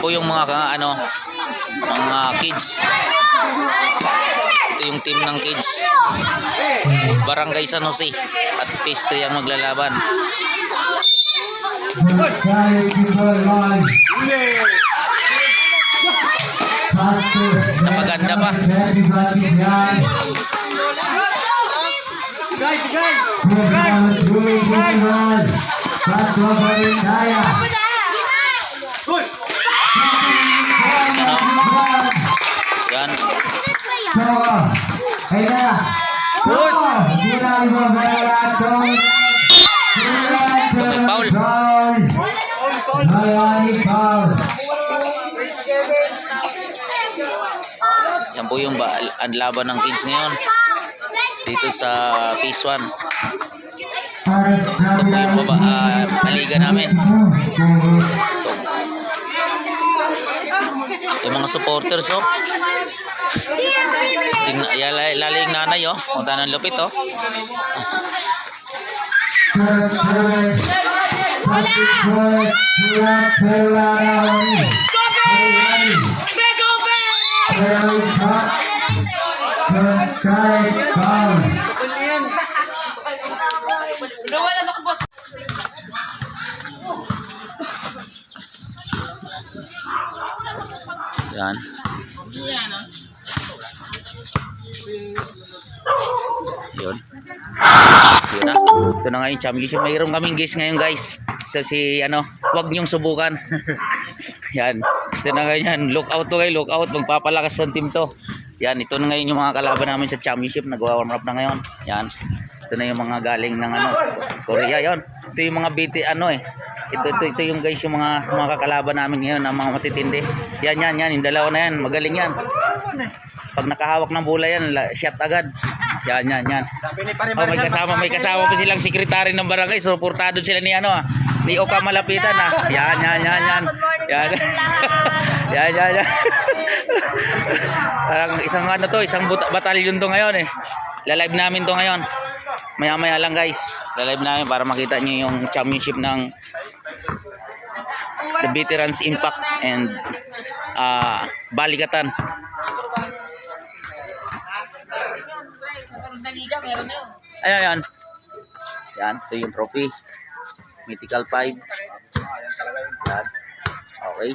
po yung mga mga kids. Ito yung team ng kids. Barangay San Jose at Piste ang maglalaban. Napaganda pa. Yan. Yan po yung ang laban ng kids ngayon dito sa Phase 1. Ito po yung paliga namin. Yung mga supporters, oh. Lalo yung nanay, oh. Punta ng lupit, oh. Yan. Yun. Yun na. Ito na nga yung championship. Mayroon kaming guys ngayon, guys. Kasi huwag niyong subukan. Yan. Ito na ngayon. Look out to kayo. Look out. Magpapalakas ng team to. Yan. Ito na ngayon yung mga kalaban namin sa championship. Nag-warm up na ngayon. Yan. Ito na yung mga galing ng Korea. Yan. Ito yung mga BT Ito yung guys yung mga kakalaban namin ngayon, ang mga matitindi. Yan, yung dalawa na yan, magaling yan. Pag nakahawak ng bola yan, shot agad. Yan. Oh, may kasama pa silang sekretary ng barangay, suportado sila ni ni Oka Malapitan Yan. Yan. Parang isang batalyon to ngayon Lalive namin to ngayon. Maya lang guys. Lalive namin para makita niyo yung championship ng The Veterans Impact and Balikatan. Ayan. Yan, ito yung trophy. Mythical 5. Yan. Okay.